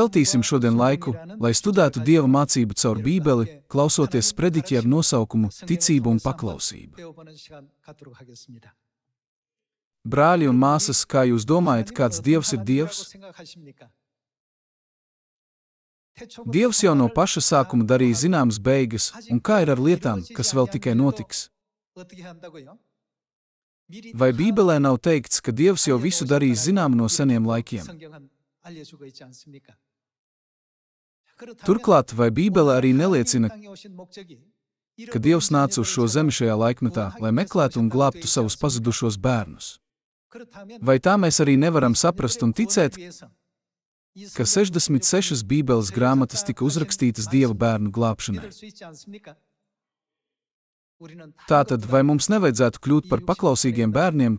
veltīsim šodien laiku, lai studētu Dieva mācību caur Bībeli, klausoties sprediķi ar nosaukumu Ticība un paklausība. Brāļi un māsas, kā jūs domājat, kāds Dievs ir Dievs? Dievs jau no paša sākuma darīja zināmas beigas, un kā ir ar lietām, kas vēl tikai notiks? Vai Bībelē nav teikts, ka Dievs jau visu darījis zinām no seniem laikiem? Turklāt, vai Bībele arī neliecina, ka Dievs nāca uz šo zemi šajā laikmetā, lai meklētu un glābtu savus pazudušos bērnus? Vai tā mēs arī nevaram saprast un ticēt, ka 66 Bībeles grāmatas tika uzrakstītas Dieva bērnu glābšanai? Tātad, vai mums nevajadzētu kļūt par paklausīgiem bērniem,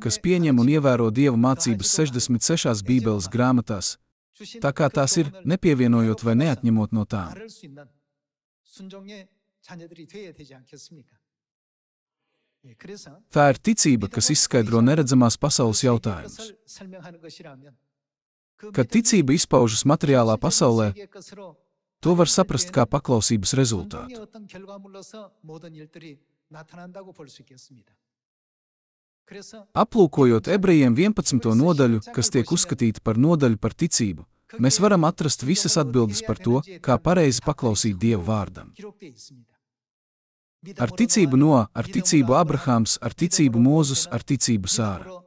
kas pieņem un ievēro Dieva mācības 66 Bībeles grāmatās, tā kā tās ir, nepievienojot vai neatņemot no tām? Tā ir ticība, kas izskaidro neredzamās pasaules jautājumus. Kad ticība izpaužas materiālā pasaulē, to var saprast kā paklausības rezultātu. Aplūkojot Ebrejiem 11. nodaļu, kas tiek uzskatīta par nodaļu par ticību, mēs varam atrast visas atbildes par to, kā pareizi paklausīt Dieva vārdam. Ar ticību Noa, ar ticību Abrahāms, ar ticību Mūzus, ar ticību Sāra.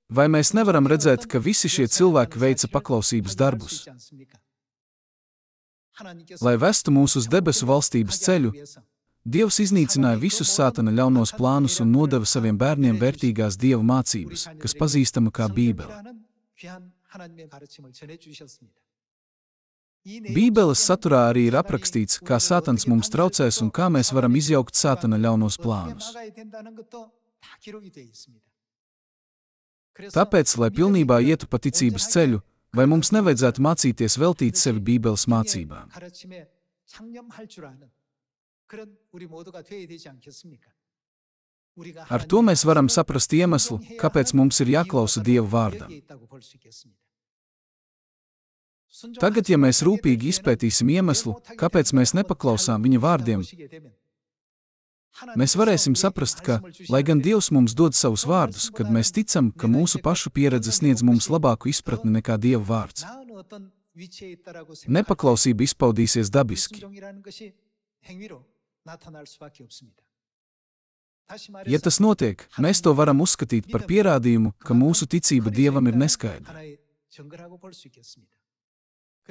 Vai mēs nevaram redzēt, ka visi šie cilvēki veica paklausības darbus? Lai vestu mūs uz debesu valstības ceļu, Dievs iznīcināja visus Sātana ļaunos plānus un nodeva saviem bērniem vērtīgās Dieva mācības, kas pazīstama kā Bībele. Bībeles saturā arī ir aprakstīts, kā Sātans mums traucēs un kā mēs varam izjaukt Sātana ļaunos plānus. Tāpēc, lai pilnībā ietu pa ticības ceļu, vai mums nevajadzētu mācīties veltīt sevi Bībeles mācībām? Ar to mēs varam saprast iemeslu, kāpēc mums ir jāklausa Dieva vārdam. Tagad, ja mēs rūpīgi izpētīsim iemeslu, kāpēc mēs nepaklausām viņa vārdiem, mēs varēsim saprast, ka, lai gan Dievs mums dod savus vārdus, kad mēs ticam, ka mūsu pašu pieredze sniedz mums labāku izpratni nekā Dieva vārds. Nepaklausība izpaudīsies dabiski. Ja tas notiek, mēs to varam uzskatīt par pierādījumu, ka mūsu ticība Dievam ir neskaidra.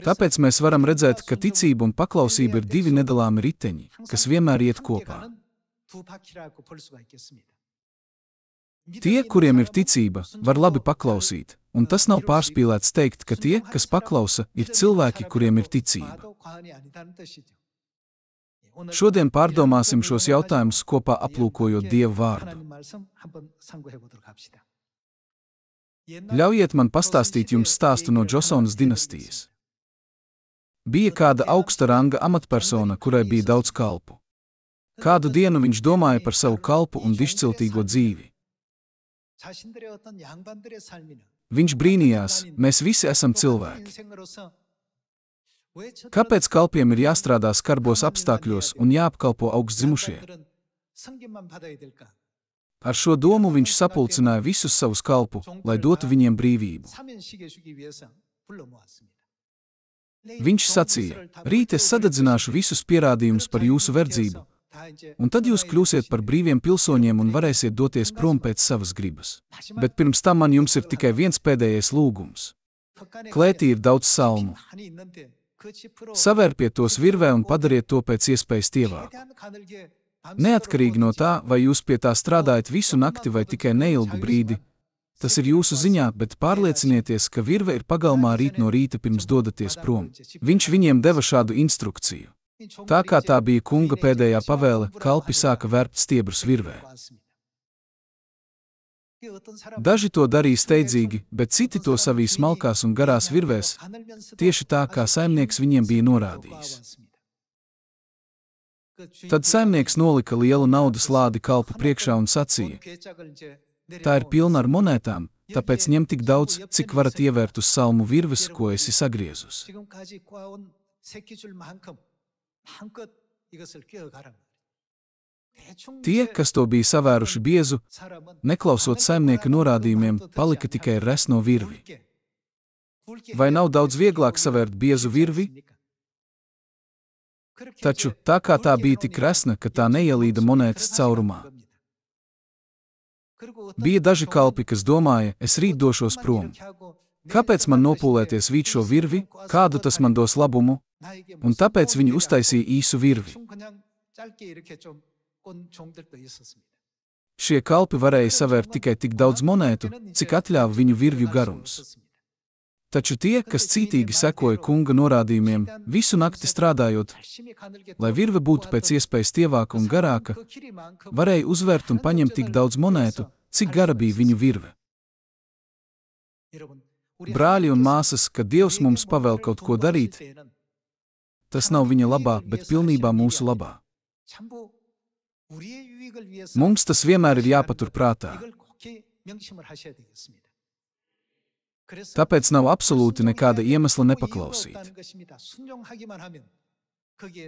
Tāpēc mēs varam redzēt, ka ticība un paklausība ir divi nedalāmi riteņi, kas vienmēr iet kopā. Tie, kuriem ir ticība, var labi paklausīt, un tas nav pārspīlēts teikt, ka tie, kas paklausa, ir cilvēki, kuriem ir ticība. Šodien pārdomāsim šos jautājumus kopā aplūkojot Dieva vārdu. Ļaujiet man pastāstīt jums stāstu no Džosonas dinastijas. Bija kāda augsta ranga amatpersona, kurai bija daudz kalpu. Kādu dienu viņš domāja par savu kalpu un dišciltīgo dzīvi. Viņš brīnījās, mēs visi esam cilvēki. Kāpēc kalpiem ir jāstrādā skarbos apstākļos un jāapkalpo augstdzimušie? Ar šo domu viņš sapulcināja visus savus kalpu, lai dotu viņiem brīvību. Viņš sacīja, rīt es sadedzināšu visus pierādījumus par jūsu verdzību, un tad jūs kļūsiet par brīviem pilsoņiem un varēsiet doties prom pēc savas gribas. Bet pirms tam man jums ir tikai viens pēdējais lūgums. Klētī ir daudz salmu. Savērpiet tos virvē un padariet to pēc iespējas tievāku. Neatkarīgi no tā, vai jūs pie tā strādājat visu nakti vai tikai neilgu brīdi, tas ir jūsu ziņā, bet pārliecinieties, ka virve ir pagalmā rīt no rīta pirms dodaties prom. Viņš viņiem deva šādu instrukciju. Tā kā tā bija kunga pēdējā pavēle, kalpi sāka vērpt stiebrus virvē. Daži to darīja steidzīgi, bet citi to savīja smalkās un garās virvēs, tieši tā, kā saimnieks viņiem bija norādījis. Tad saimnieks nolika lielu naudas lādi kalpu priekšā un sacīja, tā ir pilna ar monētām, tāpēc ņem tik daudz, cik varat ievērt uz salmu virves, ko esi sagriezus. Tie, kas to bija savēruši biezu, neklausot saimnieka norādījumiem, palika tikai ar resno virvi. Vai nav daudz vieglāk savērt biezu virvi? Taču tā kā tā bija tik resna, ka tā neielīda monētas caurumā. Bija daži kalpi, kas domāja, es rīt došos prom. Kāpēc man nopūlēties vīt šo virvi, kādu tas man dos labumu? Un tāpēc viņi uztaisīja īsu virvi. Šie kalpi varēja savērt tikai tik daudz monētu, cik atļāva viņu virvju garums. Taču tie, kas cītīgi sekoja kunga norādījumiem, visu nakti strādājot, lai virve būtu pēc iespējas tievāka un garāka, varēja uzvērt un paņemt tik daudz monētu, cik gara bija viņu virve. Brāļi un māsas, kad Dievs mums pavēl kaut ko darīt, tas nav viņa labā, bet pilnībā mūsu labā. Mums tas vienmēr ir jāpatur prātā. Tāpēc nav absolūti nekāda iemesla nepaklausīt.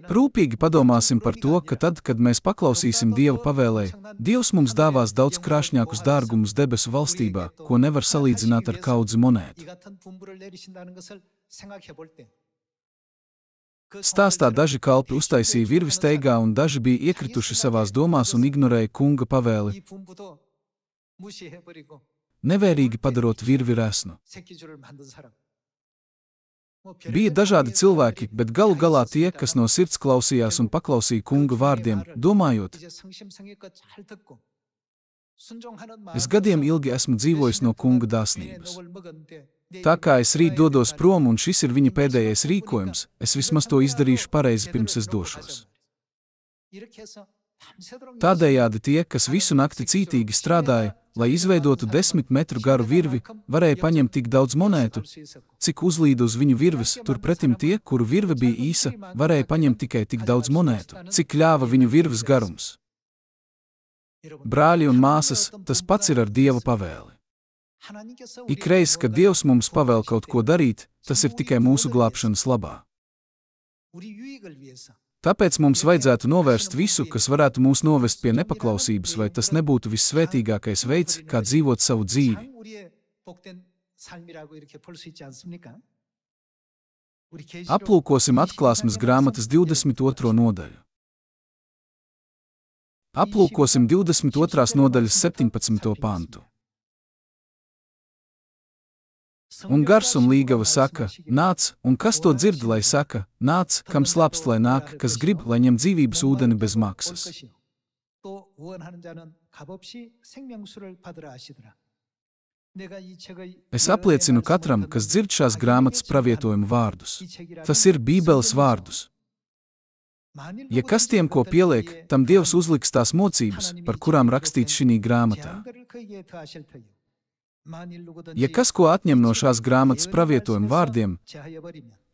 Rūpīgi padomāsim par to, ka tad, kad mēs paklausīsim Dieva pavēlei, Dievs mums dāvās daudz krāšņākus dārgumus debesu valstībā, ko nevar salīdzināt ar kaudzi monētu. Stāstā daži kalpi uztaisīja virvi steigā un daži bija iekrituši savās domās un ignorēja kunga pavēli, nevērīgi padarot virvi resnu. Bija dažādi cilvēki, bet galu galā tie, kas no sirds klausījās un paklausīja kunga vārdiem, domājot, es gadiem ilgi esmu dzīvojis no kunga dāsnības. Tā kā es rīt dodos prom un šis ir viņa pēdējais rīkojums, es vismaz to izdarīšu pareizi pirms es došos. Tādējādi tie, kas visu nakti cītīgi strādāja, lai izveidotu 10 metru garu virvi, varēja paņemt tik daudz monētu, cik uzlīda uz viņu virves, turpretim tie, kuru virve bija īsa, varēja paņemt tikai tik daudz monētu, cik ļāva viņu virves garums. Brāļi un māsas, tas pats ir ar Dieva pavēli. Ikreiz, kad Dievs mums pavēl kaut ko darīt, tas ir tikai mūsu glābšanas labā. Tāpēc mums vajadzētu novērst visu, kas varētu mūs novest pie nepaklausības, vai tas nebūtu vissvētīgākais veids, kā dzīvot savu dzīvi. Aplūkosim Atklāsmes grāmatas 22. nodaļu. Aplūkosim 22. nodaļas 17. pantu. Un gars un līgava saka, nāc, un kas to dzird, lai saka, nāc, kam slāpst, lai nāk, kas grib, lai ņem dzīvības ūdeni bez maksas. Es apliecinu katram, kas dzird šās grāmatas pravietojumu vārdus. Tas ir Bībeles vārdus. Ja kas tiem, ko pieliek, tam Dievs uzliks tās mocības, par kurām rakstīts šinī grāmatā. Ja kas ko atņem no šās grāmatas pravietojumu vārdiem,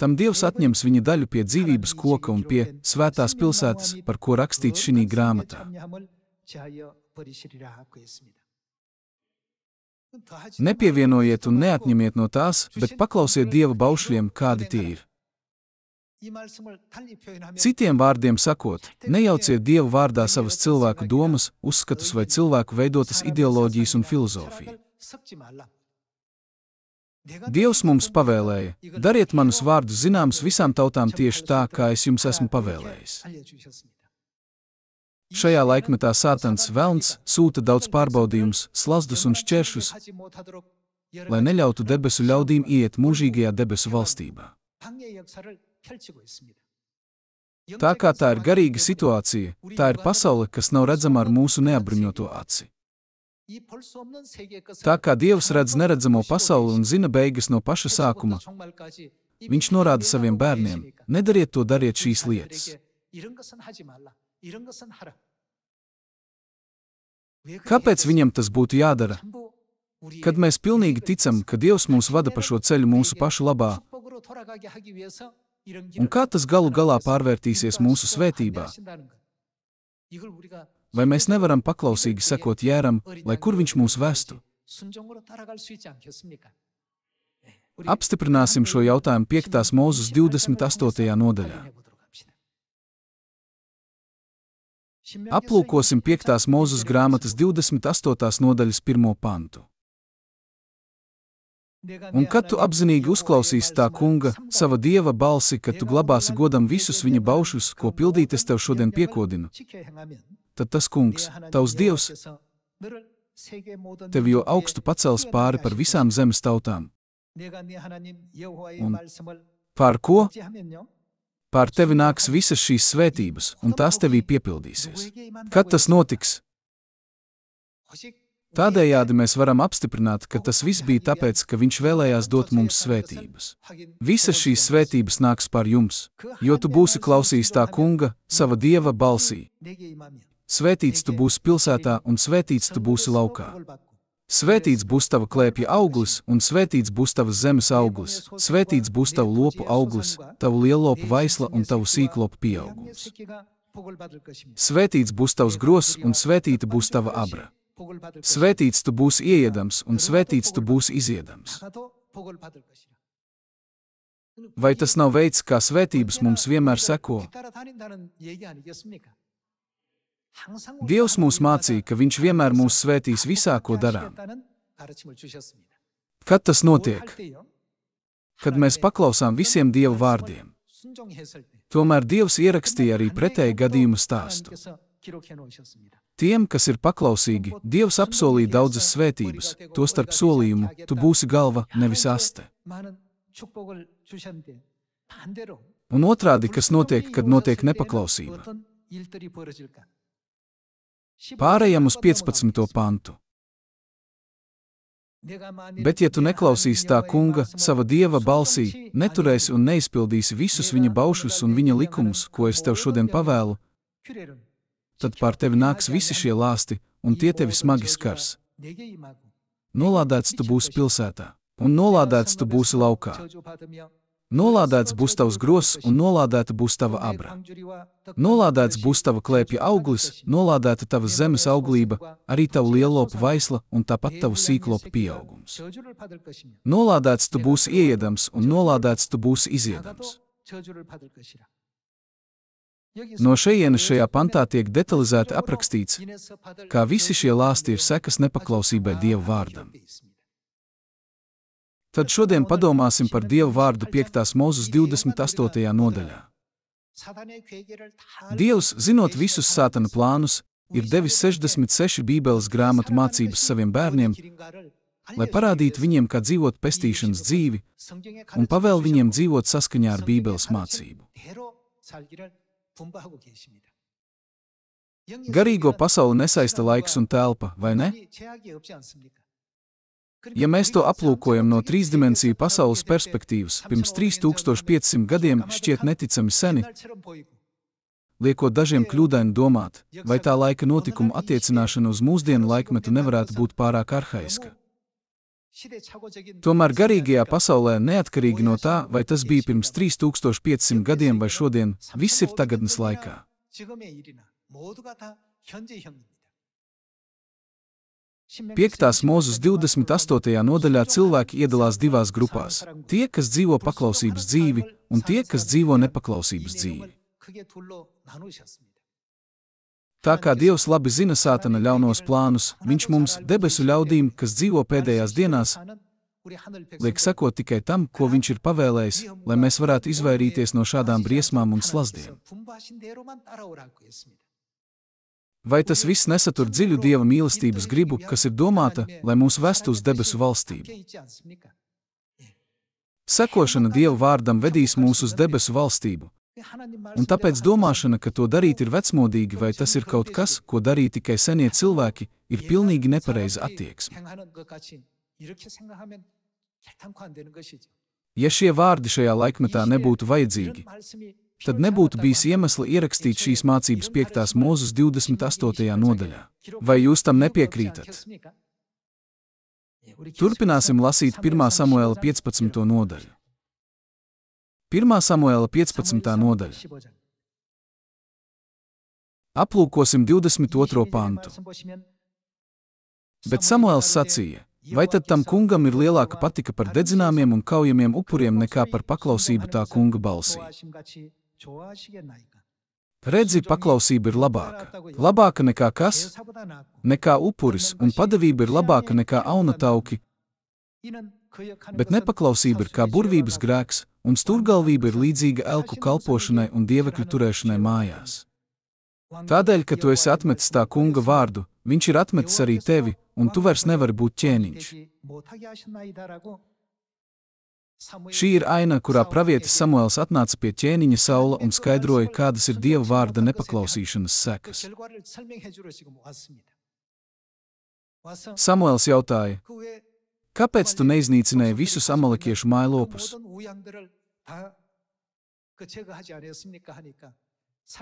tam Dievs atņems viņa daļu pie dzīvības koka un pie svētās pilsētas, par ko rakstīts šinī grāmatā. Nepievienojiet un neatņemiet no tās, bet paklausiet Dieva baušļiem, kādi tie ir. Citiem vārdiem sakot, nejauciet Dievu vārdā savas cilvēku domas, uzskatus vai cilvēku veidotas ideoloģijas un filozofiju. Dievs mums pavēlēja, dariet manus vārdus zināmus visām tautām tieši tā, kā es jums esmu pavēlējis. Šajā laikmetā Sātans, velns, sūta daudz pārbaudījumus, slazdus un šķēršus, lai neļautu debesu ļaudīm iet mūžīgajā debesu valstībā. Tā kā tā ir garīga situācija, tā ir pasaule, kas nav redzama ar mūsu neapbruņoto aci. Tā kā Dievs redz neredzamo pasauli un zina beigas no paša sākuma, viņš norāda saviem bērniem, nedariet to, dariet šīs lietas. Kāpēc viņam tas būtu jādara? Kad mēs pilnīgi ticam, ka Dievs mūs vada pa šo ceļu mūsu pašu labā, un kā tas galu galā pārvērtīsies mūsu svētībā? Vai mēs nevaram paklausīgi sekot Jēram, lai kur viņš mūs vestu? Apstiprināsim šo jautājumu 5. Mūzes 28. nodaļā. Aplūkosim 5. Mūzes grāmatas 28. nodaļas 1. pantu. Un kad tu apzinīgi uzklausīsi tā kunga, sava dieva balsi, kad tu glabāsi godam visus viņa baušus, ko pildīt es tev šodien piekodinu, tad tas kungs, tavs dievs, tevi jo augstu pacels pāri par visām zemes tautām. Un pār ko? Pār tevi nāks visas šīs svētības, un tās tevī piepildīsies. Kad tas notiks? Tādējādi mēs varam apstiprināt, ka tas viss bija tāpēc, ka viņš vēlējās dot mums svētības. Visas šīs svētības nāks pār jums, jo tu būsi klausījis tā kunga, sava dieva balsī. Svētīts tu būsi pilsētā un svētīts tu būsi laukā. Svētīts būs tava klēpja auglis un svētīts būs tavas zemes auglis. Svētīts būs tavu lopu auglis, tavu lielopu vaisla un tavu sīklopu pieaugums. Svētīts būs tavs gros un svētīta būs tava abra. Svētīts tu būsi ieiedams un svētīts tu būsi iziedams. Vai tas nav veids, kā svētības mums vienmēr seko? Dievs mūs mācīja, ka viņš vienmēr mūs svētīs visā, ko darām. Kad tas notiek? Kad mēs paklausām visiem Dieva vārdiem. Tomēr Dievs ierakstīja arī pretēju gadījumu stāstu. Tiem, kas ir paklausīgi, Dievs apsolīja daudzas svētības, tostarp solījumu, tu būsi galva, nevis aste. Un otrādi, kas notiek, kad notiek nepaklausība. Pārējām uz 15. pantu. Bet, ja tu neklausīsi tā kunga, sava dieva balsī, neturēsi un neizpildīsi visus viņa baušus un viņa likumus, ko es tev šodien pavēlu, tad pār tevi nāks visi šie lāsti, un tie tevi smagi skars. Nolādēts tu būsi pilsētā, un nolādēts tu būsi laukā. Nolādēts būs tavs gros, un nolādēta būs tava abra. Nolādēts būs tava klēpja auglis, nolādēta tavas zemes auglība, arī tavu lielopu vaisla un tāpat tavu sīklopu pieaugums. Nolādēts tu būsi ieiedams, un nolādēts tu būsi iziedams. No šejienes šajā pantā tiek detalizēti aprakstīts, kā visi šie lāsti ir sekas nepaklausībai Dieva vārdam. Tad šodien padomāsim par Dieva vārdu 5. Mūzes 28. nodaļā. Dievs, zinot visus sātana plānus, ir devis 66 Bībeles grāmatu mācības saviem bērniem, lai parādītu viņiem, kā dzīvot pestīšanas dzīvi, un pavēl viņiem dzīvot saskaņā ar Bībeles mācību. Garīgo pasauli nesaista laiks un telpa, vai ne? Ja mēs to aplūkojam no trīsdimensiju pasaules perspektīvas, pirms 3500 gadiem šķiet neticami seni, liekot dažiem kļūdaini domāt, vai tā laika notikumu attiecināšana uz mūsdienu laikmetu nevarētu būt pārāk arhaiska. Tomēr garīgajā pasaulē, neatkarīgi no tā, vai tas bija pirms 3500 gadiem vai šodien, viss ir tagadnes laikā. 5. Mūzes 28. nodaļā cilvēki iedalās divās grupās – tie, kas dzīvo paklausības dzīvi, un tie, kas dzīvo nepaklausības dzīvi. Tā kā Dievs labi zina sātana ļaunos plānus, viņš mums, debesu ļaudīm, kas dzīvo pēdējās dienās, liek sekot tikai tam, ko viņš ir pavēlējis, lai mēs varētu izvairīties no šādām briesmām un slazdiem. Vai tas viss nesatur dziļu Dieva mīlestības gribu, kas ir domāta, lai mūs vestu uz debesu valstību? Sekošana Dieva vārdam vedīs mūs uz debesu valstību, un tāpēc domāšana, ka to darīt ir vecmodīgi vai tas ir kaut kas, ko darīja tikai senie cilvēki, ir pilnīgi nepareiza attieksme. Ja šie vārdi šajā laikmetā nebūtu vajadzīgi, tad nebūtu bijis iemesla ierakstīt šīs mācības 5. Mūzes 28. nodaļā. Vai jūs tam nepiekrītat? Turpināsim lasīt 1. Samuēla 15. nodaļu. 1. Samuēla 15. nodaļa. Aplūkosim 22. pantu. Bet Samuēls sacīja, Vai tad tam kungam ir lielāka patika par dedzināmiem un kaujamiem upuriem nekā par paklausību tā kunga balsī? Redzi, paklausība ir labāka. Labāka nekā kas? Nekā upuris, un padevība ir labāka nekā auna tauki. Bet nepaklausība ir kā burvības grēks, un stūrgalvība ir līdzīga elku kalpošanai un dievekļu turēšanai mājās. Tādēļ, ka tu esi atmetis tā kunga vārdu, viņš ir atmetis arī tevi, un tu vairs nevari būt ķēniņš. Šī ir aina, kurā pravietis Samuels atnāca pie ķēniņa Saula un skaidroja, kādas ir Dieva vārda nepaklausīšanas sekas. Samuels jautāja: kāpēc tu neiznīcināji visus amalekiešu mājlopus?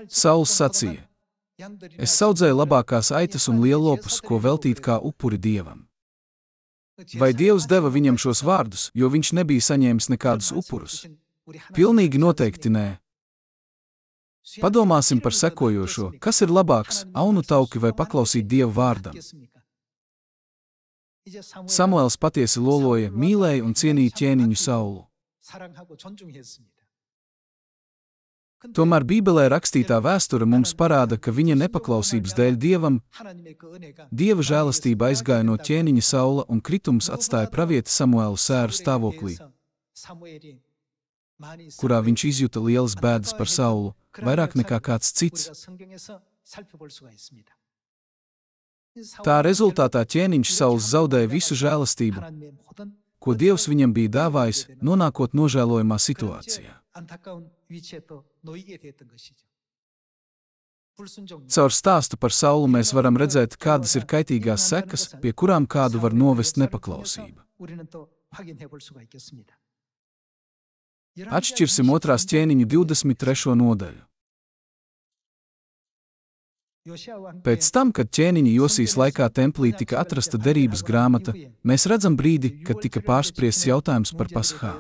Sauls sacīja: es audzēju labākās aitas un lielopus, ko veltīt kā upuri Dievam. Vai Dievs deva viņam šos vārdus, jo viņš nebija saņēmis nekādus upurus? Pilnīgi noteikti nē. Padomāsim par sekojošo, kas ir labāks, aunu tauki vai paklausīt Dieva vārdam? Samuels patiesi loloja, mīlēja un cienīja ķēniņu Saulu. Tomēr Bībelē rakstītā vēsture mums parāda, ka viņa nepaklausības dēļ Dievam Dieva žēlastība aizgāja no ķēniņa Saula un kritums atstāja pravieti Samuelu sēru stāvoklī, kurā viņš izjuta lielas bēdas par Saulu, vairāk nekā kāds cits. Tā rezultātā ķēniņš Sauls zaudēja visu žēlastību, ko Dievs viņam bija dāvājis, nonākot nožēlojamā situācijā. Caur stāstu par Saulu mēs varam redzēt, kādas ir kaitīgās sekas, pie kurām kādu var novest nepaklausība. Atšķirsim 2. ķēniņu 23. nodaļu. Pēc tam, kad ķēniņa Josijas laikā templī tika atrasta derības grāmata, mēs redzam brīdi, kad tika pārspriests jautājums par Paschā.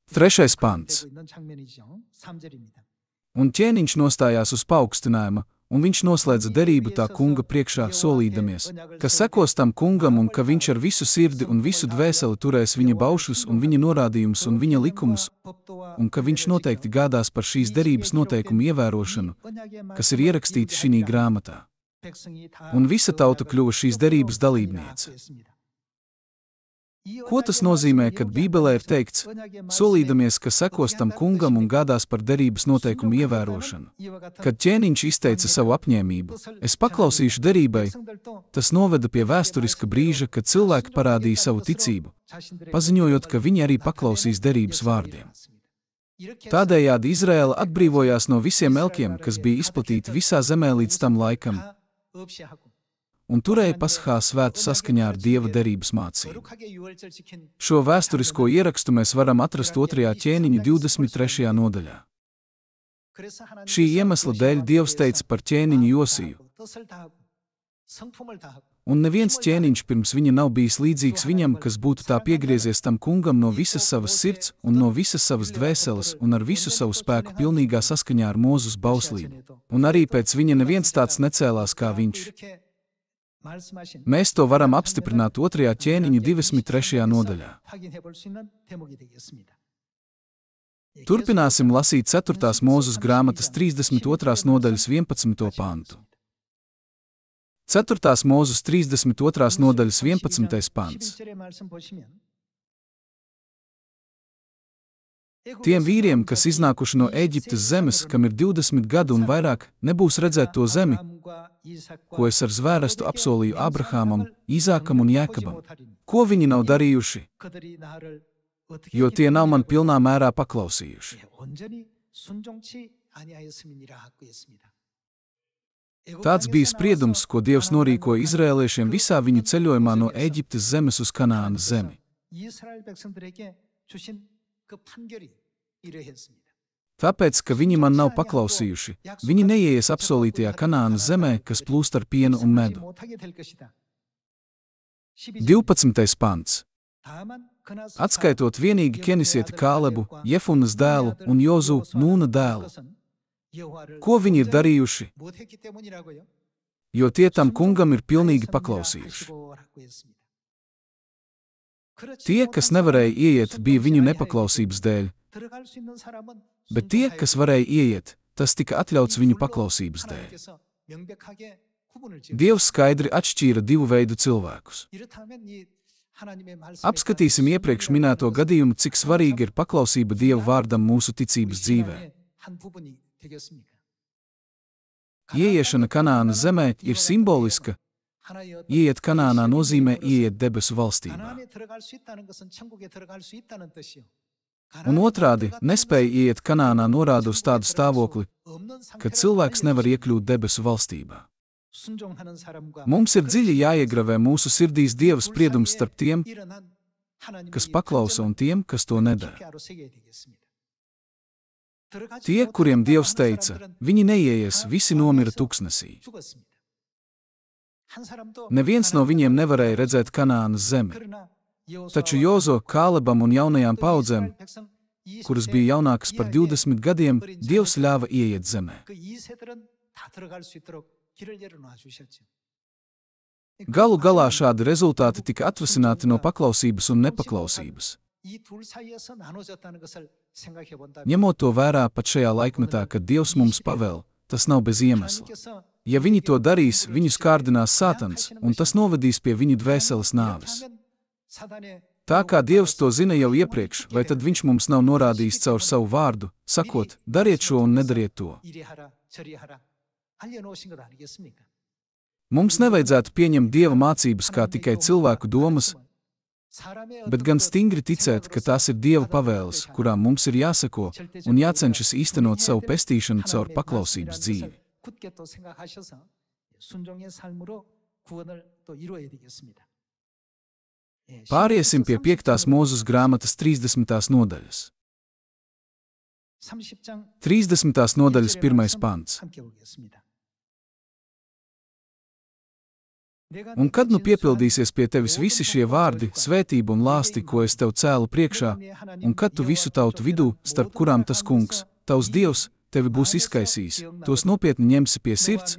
3. pants. Un ķēniņš nostājās uz paaugstinājuma, un viņš noslēdza derību tā kunga priekšā, solīdamies, ka sekos tam kungam un ka viņš ar visu sirdi un visu dvēseli turēs viņa baušus un viņa norādījumus un viņa likumus, un ka viņš noteikti gādās par šīs derības noteikumu ievērošanu, kas ir ierakstīti šī grāmatā. Un visa tauta kļuva šīs derības dalībniece. Ko tas nozīmē, kad Bībelē ir teikts, solīdamies, ka sekos tam kungam un gādās par derības noteikumu ievērošanu? Kad ķēniņš izteica savu apņēmību, es paklausīšu derībai, tas noveda pie vēsturiska brīža, kad cilvēki parādīja savu ticību, paziņojot, ka viņi arī paklausīs derības vārdiem. Tādējādi Izraēla atbrīvojās no visiem elkiem, kas bija izplatīti visā zemē līdz tam laikam, un turēja Paschā svētu saskaņā ar Dieva derības mācību. Šo vēsturisko ierakstu mēs varam atrast 2. ķēniņu 23. nodaļā. Šī iemesla dēļ Dievs teica par ķēniņu Josiju: un neviens ķēniņš pirms viņa nav bijis līdzīgs viņam, kas būtu tā piegriezies tam kungam no visas savas sirds un no visas savas dvēseles un ar visu savu spēku pilnīgā saskaņā ar Mūzes bauslību. Un arī pēc viņa neviens tāds necēlās kā viņš. Mēs to varam apstiprināt 2. ķēniņu 23. nodaļā. Turpināsim lasīt 4. Mūzes grāmatas 32. nodaļas 11. pantu. 4. Mūzes 32. nodaļas 11. pants. Tiem vīriem, kas iznākuši no Ēģiptes zemes, kam ir 20 gadu un vairāk, nebūs redzēt to zemi, ko es ar zvērestu apsolīju Abrahāmam, Īzākam un Jēkabam. Ko viņi nav darījuši? Jo tie nav man pilnā mērā paklausījuši. Tāds bija spriedums, ko Dievs norīkoja izrēliešiem visā viņu ceļojumā no Ēģiptes zemes uz Kanānas zemi. Tāpēc, ka viņi man nav paklausījuši, viņi neieies apsolītajā Kanānas zemē, kas plūst ar pienu un medu. 12. pants. Atskaitot vienīgi kenisieti Kālebu, Jefunas dēlu un Jozu, Nūna dēlu. Ko viņi ir darījuši? Jo tie tam kungam ir pilnīgi paklausījuši. Tie, kas nevarēja ieiet, bija viņu nepaklausības dēļ, bet tie, kas varēja ieiet, tas tika atļauts viņu paklausības dēļ. Dievs skaidri atšķīra divu veidu cilvēkus. Apskatīsim iepriekš minēto gadījumu, cik svarīga ir paklausība Dieva vārdam mūsu ticības dzīvē. Ieiešana Kanānas zemē ir simboliska. Ieiet Kanānā nozīmē ieiet debesu valstībā. Un otrādi, nespēja ieiet Kanānā norāda uz tādu stāvokli, ka cilvēks nevar iekļūt debesu valstībā. Mums ir dziļi jāiegravē mūsu sirdīs Dieva spriedums starp tiem, kas paklausa, un tiem, kas to nedara. Tie, kuriem Dievs teica, viņi neieies, visi nomira tuksnesī. Neviens no viņiem nevarēja redzēt Kanānas zemi. Taču Jozo, Kālebam un jaunajām paudzēm, kuras bija jaunākas par 20 gadiem, Dievs ļāva ieiet zemē. Galu galā šādi rezultāti tika atvasināti no paklausības un nepaklausības. Ņemot to vērā pat šajā laikmetā, kad Dievs mums pavēl, tas nav bez iemesla. Ja viņi to darīs, viņus kārdinās Sātans, un tas novedīs pie viņu dvēseles nāves. Tā kā Dievs to zina jau iepriekš, vai tad viņš mums nav norādījis caur savu vārdu, sakot, dariet šo un nedariet to. Mums nevajadzētu pieņemt Dieva mācības kā tikai cilvēku domas, bet gan stingri ticēt, ka tās ir Dieva pavēles, kurām mums ir jāseko un jācenšas īstenot savu pestīšanu caur paklausības dzīvi. Pāriesim pie 5. Mūzes grāmatas 30. nodaļas. 30. nodaļas 1. pants. Un kad nu piepildīsies pie tevis visi šie vārdi, svētība un lāsti, ko es tev cēlu priekšā, un kad tu visu tautu vidū, starp kurām tas kungs, tavs Dievs, tevi būs izkaisījis, tos nopietni ņemsi pie sirds,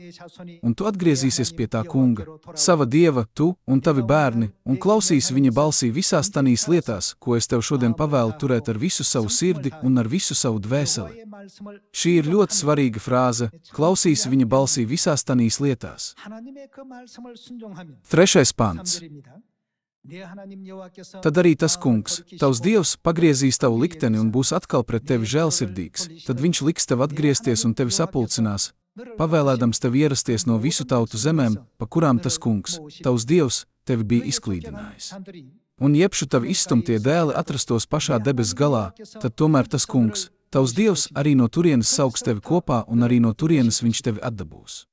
un tu atgriezīsies pie tā kunga, sava Dieva, tu un tavi bērni, un klausīsi viņa balsī visās tanīs lietās, ko es tev šodien pavēlu turēt ar visu savu sirdi un ar visu savu dvēseli. Šī ir ļoti svarīga frāze, klausīsi viņa balsī visās tanīs lietās. 3. pants. Tad arī tas kungs, tavs Dievs, pagriezīs tavu likteni un būs atkal pret tevi žēlsirdīgs, tad viņš liks tev atgriezties un tevi sapulcinās, pavēlēdams tev ierasties no visu tautu zemēm, pa kurām tas kungs, tavs Dievs, tevi bija izklīdinājis. Un jebšu tavi izstumtie dēli atrastos pašā debes galā, tad tomēr tas kungs, tavs Dievs, arī no turienes sauks tevi kopā un arī no turienes viņš tevi atdabūs.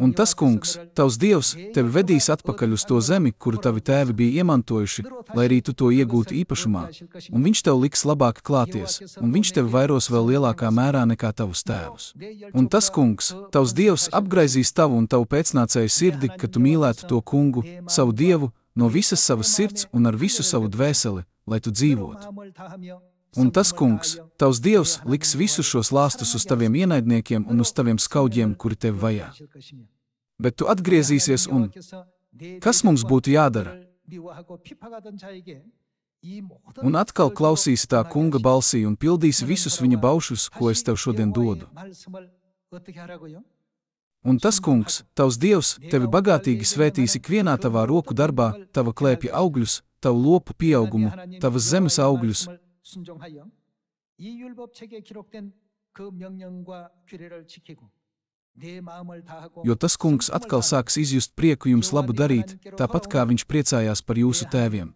Un tas kungs, tavs Dievs, tevi vedīs atpakaļ uz to zemi, kuru tavi tēvi bija iemantojuši, lai arī tu to iegūtu īpašumā, un viņš tev liks labāk klāties, un viņš tevi vairos vēl lielākā mērā nekā tavus tēvus. Un tas kungs, tavs Dievs, apgraizīs tavu un tavu pēcnācēju sirdi, ka tu mīlētu to kungu, savu Dievu, no visas savas sirds un ar visu savu dvēseli, lai tu dzīvotu. Un tas kungs, tavs Dievs, liks visus šos lāstus uz taviem ienaidniekiem un uz taviem skaudļiem, kuri tevi vajā. Bet tu atgriezīsies un kas mums būtu jādara? Un atkal klausīsi tā kunga balsī un pildīsi visus viņa baušus, ko es tev šodien dodu. Un tas kungs, tavs Dievs, tevi bagātīgi svētīs ikvienā tavā roku darbā, tava klēpja augļus, tavu lopu pieaugumu, tavas zemes augļus, jo tas kungs atkal sāks izjust prieku jums labu darīt, tāpat kā viņš priecājās par jūsu tēviem.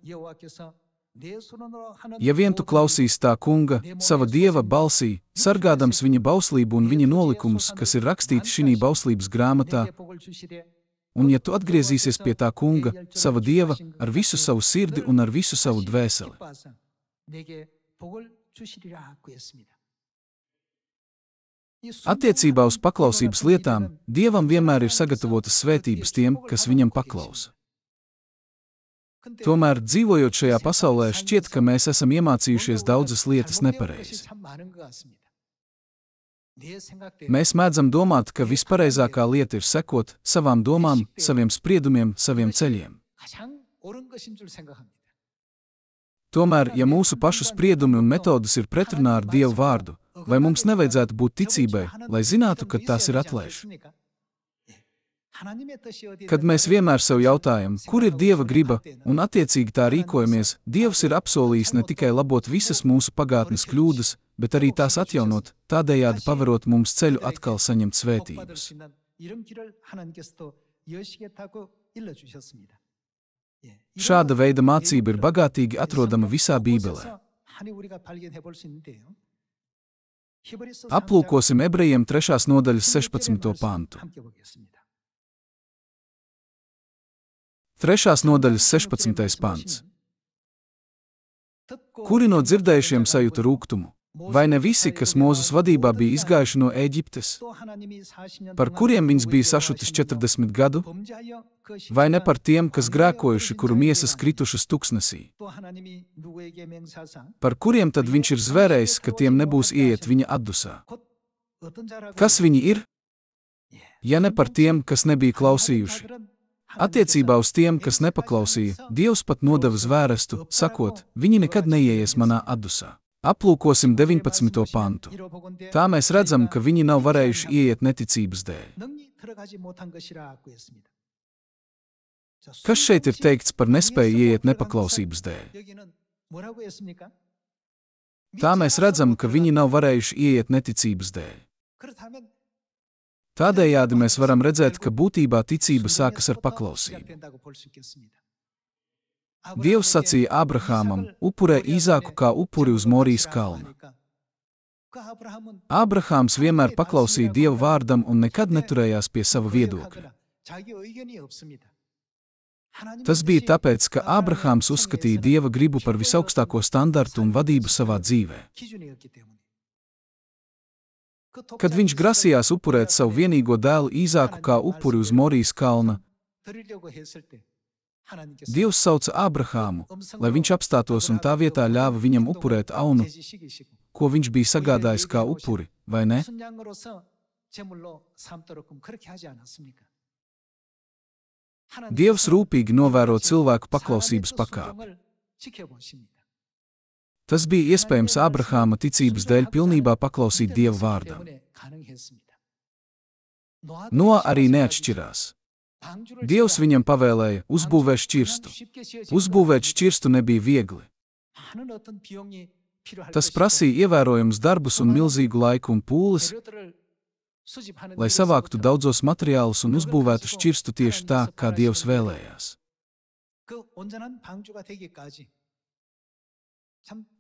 Ja vien tu klausīsi tā kunga, sava Dieva balsī, sargādams viņa bauslību un viņa nolikumus, kas ir rakstīti šī bauslības grāmatā, un ja tu atgriezīsies pie tā kunga, sava Dieva, ar visu savu sirdi un ar visu savu dvēseli. Attiecībā uz paklausības lietām, Dievam vienmēr ir sagatavotas svētības tiem, kas viņam paklausa. Tomēr, dzīvojot šajā pasaulē, šķiet, ka mēs esam iemācījušies daudzas lietas nepareizi. Mēs mēdzam domāt, ka vispareizākā lieta ir sekot savām domām, saviem spriedumiem, saviem ceļiem. Tomēr, ja mūsu pašu spriedumi un metodes ir pretrunā ar Dieva vārdu, vai mums nevajadzētu būt ticībai, lai zinātu, ka tās ir atlaiž? Kad mēs vienmēr sev jautājam, kur ir Dieva griba, un attiecīgi tā rīkojamies, Dievs ir apsolījis ne tikai labot visas mūsu pagātnes kļūdas, bet arī tās atjaunot, tādējādi paverot mums ceļu atkal saņemt svētības. Šāda veida mācība ir bagātīgi atrodama visā Bībelē. Aplūkosim Ebrejiem 3. nodaļas 16. pantu. 3. nodaļas 16. pants. Kuri no dzirdējušiem sajūta rūgtumu? Vai ne visi, kas Mūzes vadībā bija izgājuši no Ēģiptes? Par kuriem viņš bija sašutis 40 gadu? Vai ne par tiem, kas grēkojuši, kuru miesas kritušas tuksnesī? Par kuriem tad viņš ir zvērējis, ka tiem nebūs ieiet viņa atdusā? Kas viņi ir? Ja ne par tiem, kas nebija klausījuši. Attiecībā uz tiem, kas nepaklausīja, Dievs pat nodeva zvērestu, sakot, viņi nekad neieies manā atdusā. Aplūkosim 19. pantu. Tā mēs redzam, ka viņi nav varējuši ieiet neticības dēļ. Kas šeit ir teikts par nespēju ieiet nepaklausības dēļ? Tā mēs redzam, ka viņi nav varējuši ieiet neticības dēļ. Tādējādi mēs varam redzēt, ka būtībā ticība sākas ar paklausību. Dievs sacīja Ābrahāmam, upurē Īzāku kā upuri uz Morijas kalna. Ābrahāms vienmēr paklausīja Dieva vārdam un nekad neturējās pie sava viedokļa. Tas bija tāpēc, ka Ābrahāms uzskatīja Dieva gribu par visaugstāko standartu un vadību savā dzīvē. Kad viņš grasījās upurēt savu vienīgo dēlu Īzāku kā upuri uz Morijas kalna, Dievs sauca Ābrahāmu, lai viņš apstātos un tā vietā ļāva viņam upurēt aunu, ko viņš bija sagādājis kā upuri, vai ne? Dievs rūpīgi novēro cilvēku paklausības pakāpi. Tas bija iespējams Ābrahāma ticības dēļ pilnībā paklausīt Dieva vārdam. Noa arī neatšķirās. Dievs viņam pavēlēja uzbūvēt šķirstu. Uzbūvēt šķirstu nebija viegli. Tas prasīja ievērojams darbus un milzīgu laiku un pūles, lai savāktu daudzos materiālus un uzbūvētu šķirstu tieši tā, kā Dievs vēlējās.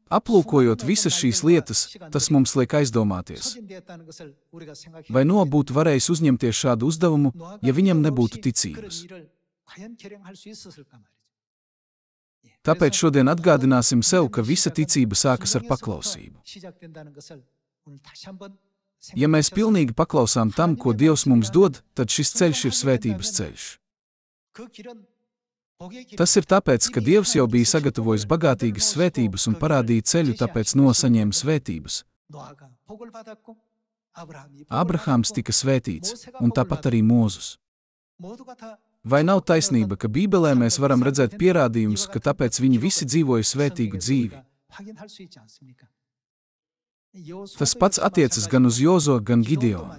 Aplūkojot visas šīs lietas, tas mums liek aizdomāties. Vai Noa būtu varējis uzņemties šādu uzdevumu, ja viņam nebūtu ticības? Tāpēc šodien atgādināsim sev, ka visa ticība sākas ar paklausību. Ja mēs pilnīgi paklausām tam, ko Dievs mums dod, tad šis ceļš ir svētības ceļš. Tas ir tāpēc, ka Dievs jau bija sagatavojis bagātīgas svētības un parādīja ceļu, tāpēc Noa saņēma svētības. Ābrahāms tika svētīts, un tāpat arī Mūzes. Vai nav taisnība, ka Bībelē mēs varam redzēt pierādījumus, ka tāpēc viņi visi dzīvoja svētīgu dzīvi? Tas pats attiecas gan uz Jozo, gan Gideonu.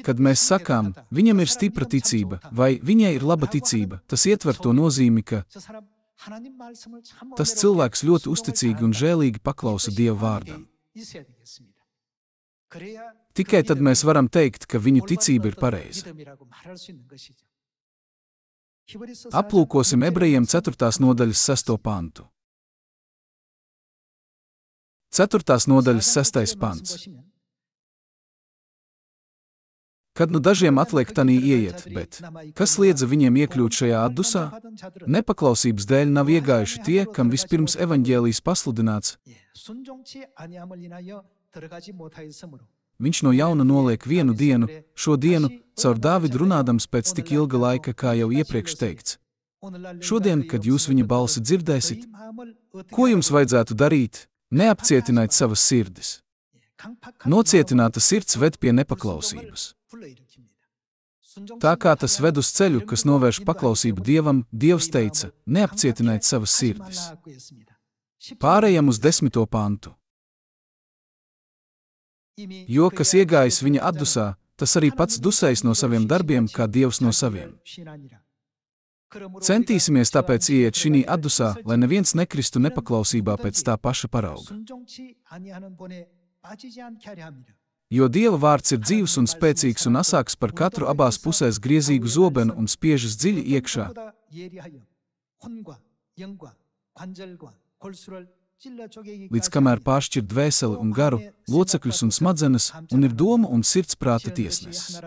Kad mēs sakām, viņam ir stipra ticība, vai viņai ir laba ticība, tas ietver to nozīmi, ka tas cilvēks ļoti uzticīgi un žēlīgi paklausa Dieva vārdam. Tikai tad mēs varam teikt, ka viņu ticība ir pareiza. Aplūkosim Ebrejiem 4. nodaļas 6. pantu. 4. nodaļas 6. pants. Kad nu dažiem atliek tanī ieiet, bet kas liedza viņiem iekļūt šajā atdusā? Nepaklausības dēļ nav iegājuši tie, kam vispirms evaņģēlijs pasludināts. Viņš no jauna noliek vienu dienu, šo dienu, caur Dāvidu runādams pēc tik ilga laika, kā jau iepriekš teikts. Šodien, kad jūs viņa balsi dzirdēsit, ko jums vajadzētu darīt? Neapcietiniet savas sirdis. Nocietināta sirds ved pie nepaklausības. Tā kā tas ved uz ceļu, kas novērš paklausību Dievam, Dievs teica: neapcietiniet savas sirdis. Pārējām uz 10. pantu. Jo, kas iegājis viņa atdusā, tas arī pats dusējis no saviem darbiem, kā Dievs no saviem. Centīsimies tāpēc ieiet šī atdusā, lai neviens nekristu nepaklausībā pēc tā paša parauga. Jo Dieva vārds ir dzīvs un spēcīgs un asāks par katru abās pusēs griezīgu zobenu un spiežas dziļi iekšā. Līdz kamēr pāršķir dvēseli un garu, locekļus un smadzenes, un ir doma un sirdsprāta tiesnesis.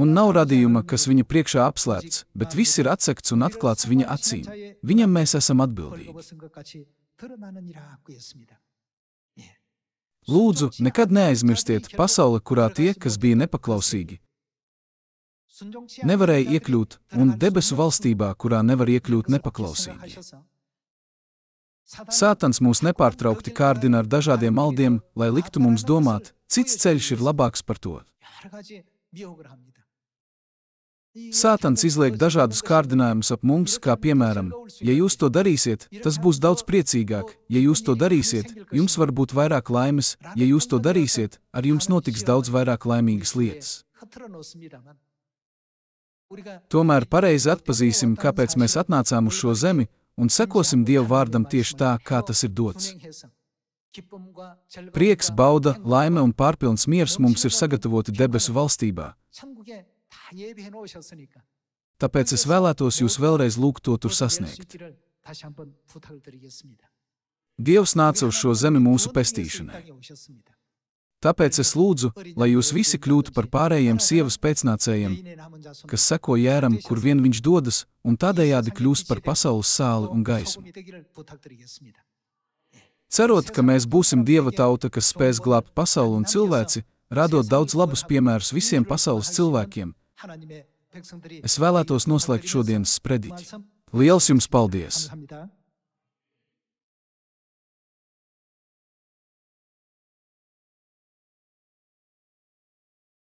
Un nav radījuma, kas viņa priekšā apslēpts, bet viss ir atsekts un atklāts viņa acīm. Viņam mēs esam atbildīgi. Lūdzu, nekad neaizmirstiet, pasaule, kurā tie, kas bija nepaklausīgi, nevarēja iekļūt, un debesu valstībā, kurā nevar iekļūt nepaklausīgi. Sātans mūs nepārtraukti kārdina ar dažādiem maldiem, lai liktu mums domāt, cits ceļš ir labāks par to. Sātans izliek dažādus kārdinājumus ap mums, kā piemēram, ja jūs to darīsiet, tas būs daudz priecīgāk, ja jūs to darīsiet, jums var būt vairāk laimes, ja jūs to darīsiet, ar jums notiks daudz vairāk laimīgas lietas. Tomēr pareizi atpazīsim, kāpēc mēs atnācām uz šo zemi, un sekosim Dieva vārdam tieši tā, kā tas ir dots. Prieks, bauda, laime un pārpilns miers mums ir sagatavoti debesu valstībā. Tāpēc es vēlētos jūs vēlreiz lūgt to tur sasniegt. Dievs nāca uz šo zemi mūsu pestīšanai. Tāpēc es lūdzu, lai jūs visi kļūtu par pārējiem sievas pēcnācējiem, kas seko Jēram, kur vien viņš dodas, un tādējādi kļūst par pasaules sāli un gaismu. Cerot, ka mēs būsim Dieva tauta, kas spēs glābt pasauli un cilvēci, radot daudz labus piemērus visiem pasaules cilvēkiem, es vēlētos noslēgt šodienas sprediķi. Liels jums paldies!